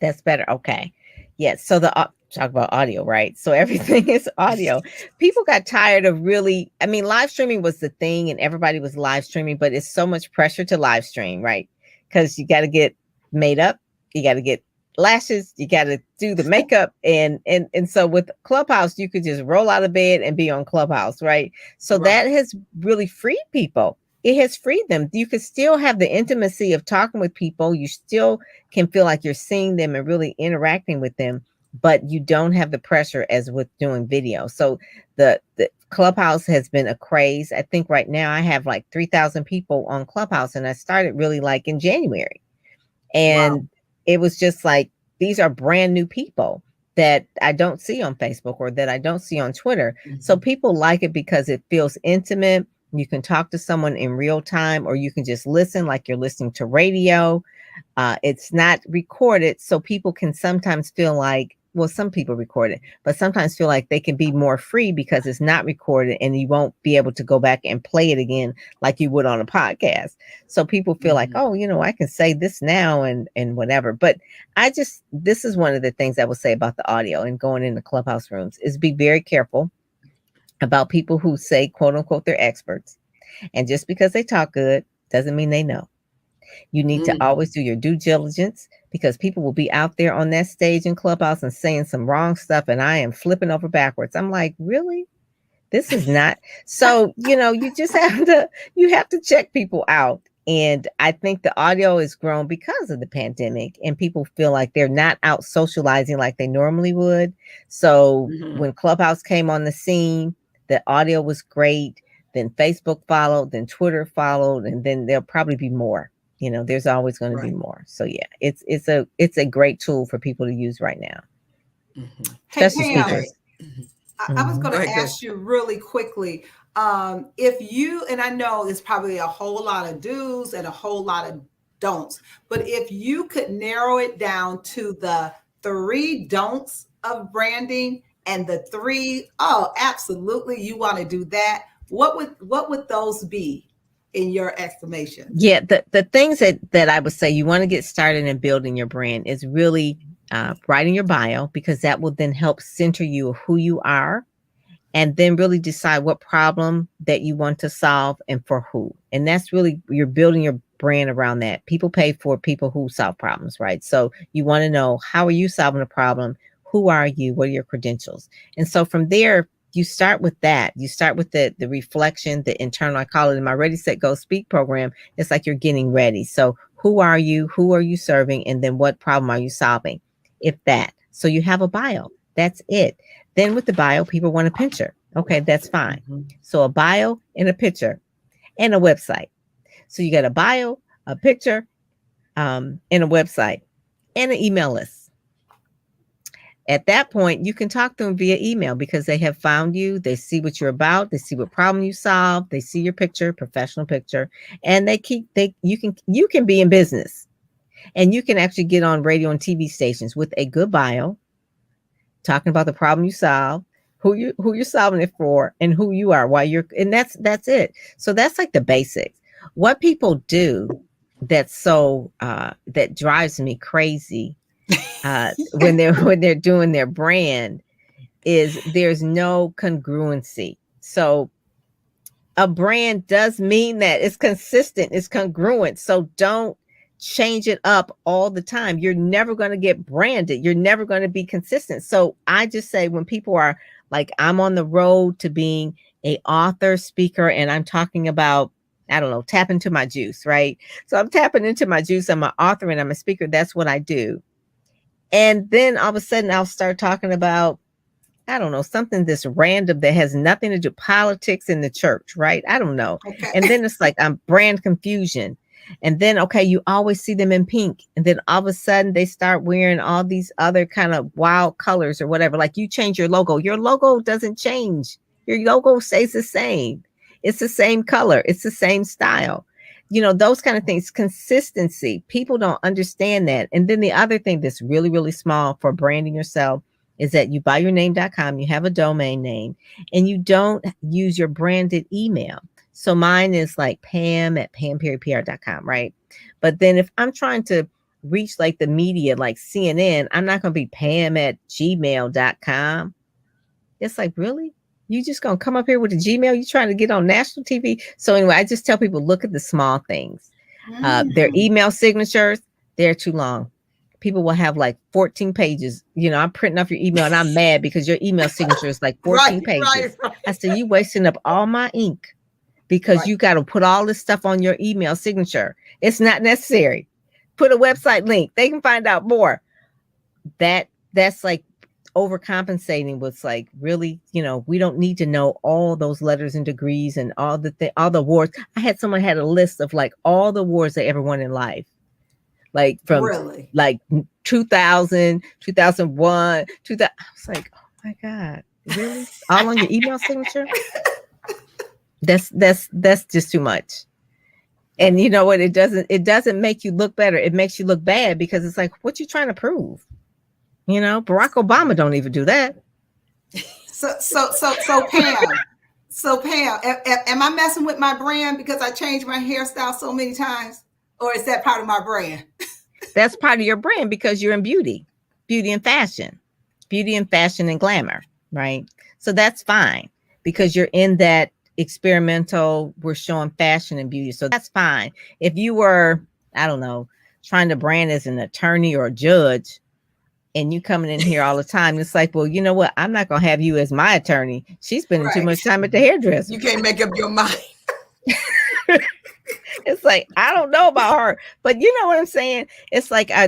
[SPEAKER 5] That's better. Okay. Yes. So talk about audio, right? So everything is audio. People got tired of live streaming was the thing and everybody was live streaming, but it's so much pressure to live stream, right? Because you got to get made up. You got to get lashes. You got to do the makeup. And so with Clubhouse, you could just roll out of bed and be on Clubhouse, right? So that has really freed people. It has freed them. You can still have the intimacy of talking with people. You still can feel like you're seeing them and really interacting with them, but you don't have the pressure as with doing video. So the Clubhouse has been a craze. I think right now I have like 3,000 people on Clubhouse, and I started really like in January. And it was just like, these are brand new people that I don't see on Facebook or that I don't see on Twitter. So people like it because it feels intimate. You can talk to someone in real time, or you can just listen like you're listening to radio. It's not recorded. So people can sometimes feel like, well, some people record it, but sometimes feel like they can be more free because it's not recorded and you won't be able to go back and play it again like you would on a podcast. So people feel like, oh, you know, I can say this now and whatever. But this is one of the things I will say about the audio and going into Clubhouse rooms is be very careful about people who say, quote unquote, they're experts. And just because they talk good doesn't mean they know. You need to always do your due diligence, because people will be out there on that stage in Clubhouse and saying some wrong stuff. And I am flipping over backwards. I'm like, really? This is not. So, you know, you just have to check people out. And I think the audio has grown because of the pandemic, and people feel like they're not out socializing like they normally would. So when Clubhouse came on the scene, the audio was great. Then Facebook followed, then Twitter followed, and then there'll probably be more. You know, there's always going to be more. So yeah, it's a great tool for people to use right now. Especially speakers.
[SPEAKER 2] I was going to ask you really quickly, if you, and I know there's probably a whole lot of do's and a whole lot of don'ts, but if you could narrow it down to the 3 don'ts of branding and the 3, oh, absolutely, you want to do that, what would those be in your estimation? Yeah,
[SPEAKER 5] the things that I would say you want to get started in building your brand is really writing your bio, because that will then help center you of who you are, and then really decide what problem that you want to solve and for who. And that's really, you're building your brand around that. People pay for people who solve problems, right? So you want to know, how are you solving a problem? Who are you? What are your credentials? And so from there, you start with that. You start with the reflection, the internal. I call it in my Ready, Set, Go, Speak program. It's like you're getting ready. So who are you? Who are you serving? And then what problem are you solving? If that. So you have a bio. That's it. Then with the bio, people want a picture. Okay, that's fine. So a bio and a picture and a website. So you got a bio, a picture, and a website and an email list. At that point, you can talk to them via email because they have found you. They see what you're about. They see what problem you solve. They see your picture, professional picture, and you can be in business, and you can actually get on radio and TV stations with a good bio, talking about the problem you solve, who you're solving it for, and who you are, and that's it. So that's like the basics. What people do that's so that drives me crazy when they're doing their brand is there's no congruency. So a brand does mean that it's consistent, it's congruent. So don't change it up all the time. You're never going to get branded. You're never going to be consistent. So I just say when people are like, I'm on the road to being a author, speaker, and I'm talking about, I don't know, tap into my juice, right? So I'm tapping into my juice. I'm an author and I'm a speaker. That's what I do. And then all of a sudden I'll start talking about, I don't know, something that's random that has nothing to do politics in the church, right? I don't know. Okay. And then it's like I'm brand confusion. And then, okay, you always see them in pink. And then all of a sudden they start wearing all these other kind of wild colors or whatever. Like you change your logo doesn't change. Your logo stays the same. It's the same color. It's the same style. You know, those kind of things, consistency. People don't understand that. And then the other thing that's really, really small for branding yourself is that you buy yourname.com, you have a domain name, and you don't use your branded email. So mine is like Pam@PamPerryPR.com, right? But then if I'm trying to reach like the media, like CNN, I'm not going to be Pam@gmail.com. It's like, really? You just going to come up here with a Gmail? You trying to get on national TV? So anyway, I just tell people, look at the small things. Their email signatures, they're too long. People will have like 14 pages. You know, I'm printing off your email and I'm mad because your email signature is like 14 pages. Right. I said, you wasting up all my ink because you got to put all this stuff on your email signature. It's not necessary. Put a website link. They can find out more. That's like overcompensating. Was like, really, you know, we don't need to know all those letters and degrees and all the awards. I had someone had a list of like all the awards they ever won in life. Like from like 2000, 2001, 2000. I was like, oh my God, really? All on your email signature? That's just too much. And you know what? It doesn't make you look better. It makes you look bad because it's like, what you trying to prove? You know, Barack Obama don't even do that.
[SPEAKER 2] So Pam, am I messing with my brand because I changed my hairstyle so many times? Or is that part of my brand?
[SPEAKER 5] That's part of your brand because you're in beauty and fashion and glamour, right? So that's fine because you're in that experimental, we're showing fashion and beauty. So that's fine. If you were, I don't know, trying to brand as an attorney or a judge and you coming in here all the time, it's like, well, you know what? I'm not going to have you as my attorney. She's spending too much time at the hairdresser.
[SPEAKER 3] You can't make up your mind.
[SPEAKER 5] It's like, I don't know about her, but you know what I'm saying? It's like, I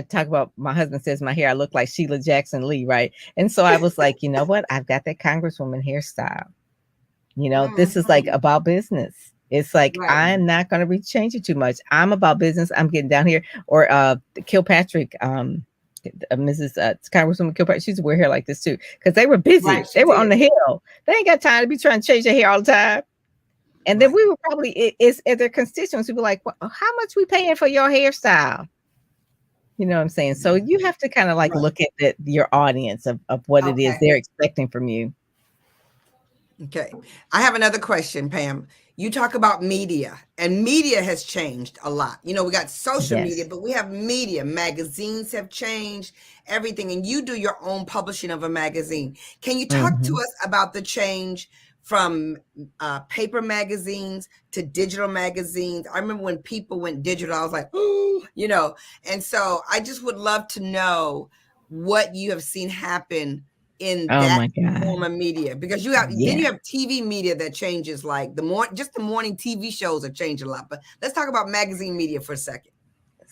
[SPEAKER 5] talk about, my husband says my hair, I look like Sheila Jackson Lee, right? And so I was like, you know what? I've got that Congresswoman hairstyle. You know, this is like about business. It's like, I'm not going to be changing too much. I'm about business. I'm getting down here. Or Kilpatrick, Mrs. Congresswoman Kilpatrick, she used to wear hair like this too, because they were busy. Right, they were on the Hill. They ain't got time to be trying to change their hair all the time. And then we were probably, as their constituents, we were like, well, how much we paying for your hairstyle? You know what I'm saying? So you have to kind of like look at your audience of what it is they're expecting from you.
[SPEAKER 3] Okay. I have another question, Pam. You talk about media, and media has changed a lot. You know, we got social media, but we have media. Magazines have changed, everything. And you do your own publishing of a magazine. Can you talk to us about the change from paper magazines to digital magazines? I remember when people went digital, I was like, ooh, you know, and so I just would love to know what you have seen happen in that form of media, because you have then you have TV media that changes, like the morning TV shows have changed a lot. But let's talk about magazine media for a second.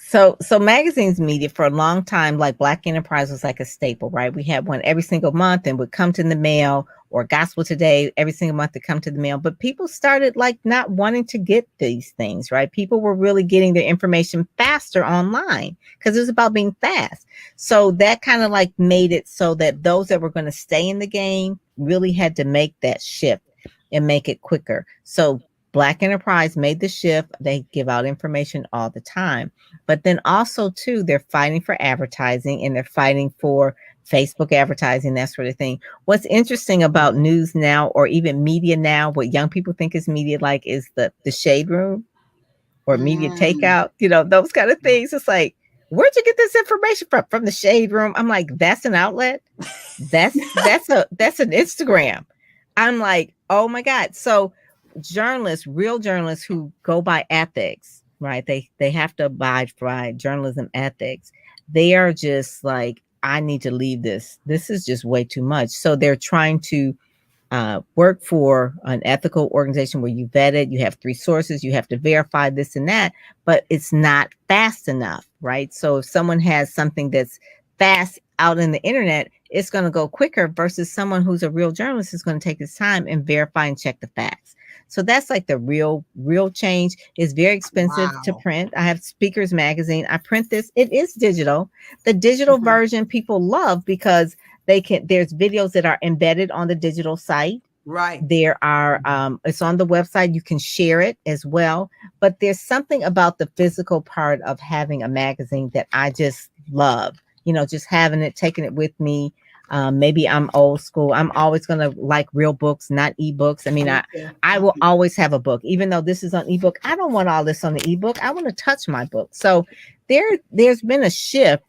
[SPEAKER 5] So magazines media for a long time, like Black Enterprise was like a staple, right? We had one every single month and would come to the mail, or Gospel Today every single month to come to the mail. But people started like not wanting to get these things, right? People were really getting their information faster online because it was about being fast. So that kind of like made it so that those that were going to stay in the game really had to make that shift and make it quicker. So Black Enterprise made the shift. They give out information all the time. But then also, too, they're fighting for advertising and they're fighting for Facebook advertising, that sort of thing. What's interesting about news now, or even media now, what young people think is media like, is the shade room or media takeout, those kind of things. It's like, where'd you get this information from? From the shade room. I'm like, that's an outlet. That's an Instagram. I'm like, oh my God. So journalists, real journalists who go by ethics, right? They have to abide by journalism ethics. They are just like, I need to leave this. This is just way too much. So they're trying to work for an ethical organization where you vet it, you have 3 sources, you have to verify this and that, but it's not fast enough, right? So if someone has something that's fast out in the internet, it's going to go quicker versus someone who's a real journalist is going to take his time and verify and check the facts. So that's like the real change. It's very expensive to print. I have Speakers Magazine. I print this. It is digital. The digital version people love because there's videos that are embedded on the digital site.
[SPEAKER 3] Right.
[SPEAKER 5] There are, it's on the website. You can share it as well. But there's something about the physical part of having a magazine that I just love. Just having it, taking it with me. Maybe I'm old school. I'm always going to like real books, not ebooks. I mean, I will always have a book, even though this is on ebook. I don't want all this on the ebook. I want to touch my book. So there's been a shift,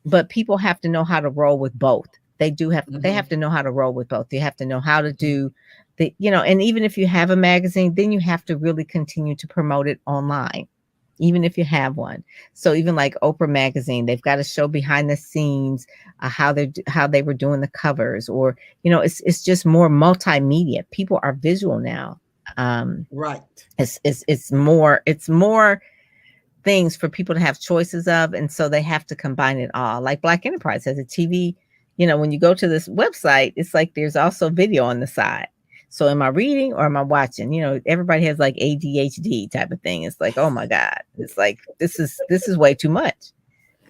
[SPEAKER 5] but people have to know how to roll with both. They have to know how to roll with both. They have to know how to do and even if you have a magazine, then you have to really continue to promote it online, even if you have one. So even like Oprah magazine, they've got to show behind the scenes how they were doing the covers, or it's just more multimedia. People are visual now.
[SPEAKER 3] Right.
[SPEAKER 5] It's more things for people to have choices of, and so they have to combine it all. Like Black Enterprise has a TV. When you go to this website, it's like there's also video on the side. So am I reading or am I watching? Everybody has like ADHD type of thing. It's like, oh my God, it's like this is way too much.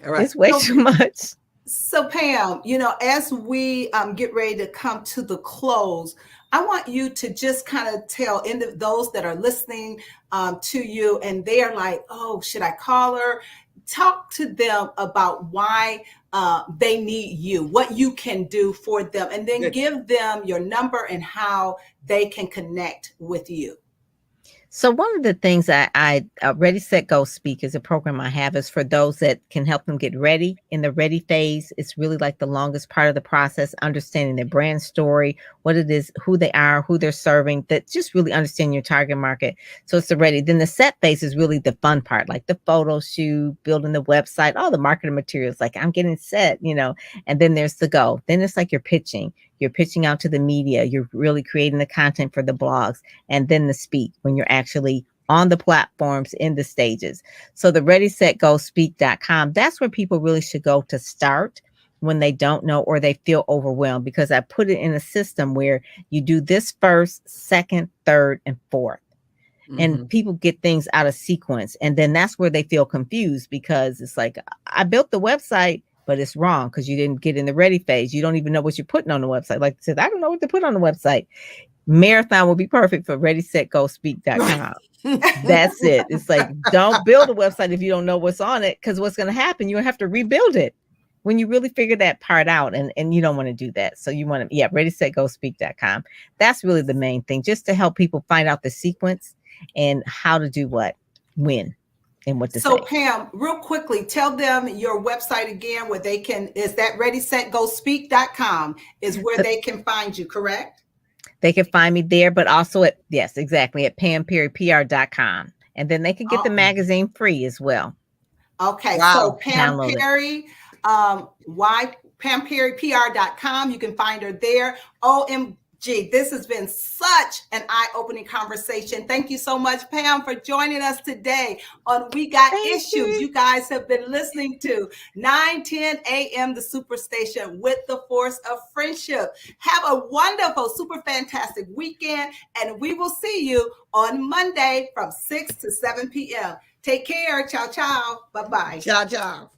[SPEAKER 5] Right. It's way too much.
[SPEAKER 2] So Pam, as we get ready to come to the close, I want you to just kind of tell those that are listening to you and they're like, oh, should I call her? Talk to them about why they need you, what you can do for them, and then give them your number and how they can connect with you.
[SPEAKER 5] So one of the things I Ready, Set, Go, Speak is a program I have is for those that can help them get ready. In the ready phase, it's really like the longest part of the process, understanding their brand story, what it is, who they are, who they're serving, that just really understand your target market. So it's the ready. Then the set phase is really the fun part, like the photo shoot, building the website, all the marketing materials, like I'm getting set, and then there's the go. Then it's like you're pitching out to the media, you're really creating the content for the blogs, and then the speak when you're actually on the platforms in the stages. So the Ready, Set, Go, Speak.com, that's where people really should go to start when they don't know or they feel overwhelmed, because I put it in a system where you do this first, second, third, and fourth. And people get things out of sequence. And then that's where they feel confused, because it's like, I built the website, but it's wrong because you didn't get in the ready phase. You don't even know what you're putting on the website. Like I said, I don't know what to put on the website. Marathon will be perfect for Ready, Set, Go, Speak.com. That's it. It's like, don't build a website if you don't know what's on it, because what's going to happen, you'll have to rebuild it when you really figure that part out. And you don't want to do that. So you want to, Ready, Set, Go, Speak.com. That's really the main thing, just to help people find out the sequence and how to do what, when. And what to say.
[SPEAKER 2] So Pam, real quickly, tell them your website again, where they can, is that readysetgospeak.com is where they can find you, correct?
[SPEAKER 5] They can find me there, but also at pamperrypr.com. And then they can get the magazine free as well.
[SPEAKER 2] Okay. Wow. So Pam Perry, pamperrypr.com. You can find her there. Oh, and Gee, this has been such an eye-opening conversation. Thank you so much, Pam, for joining us today on We Got Issues. You guys have been listening to 9:10 a.m. The Superstation with the Force of Friendship. Have a wonderful, super fantastic weekend, and we will see you on Monday from 6 to 7 p.m. Take care. Ciao, ciao. Bye-bye.
[SPEAKER 3] Ciao, ciao.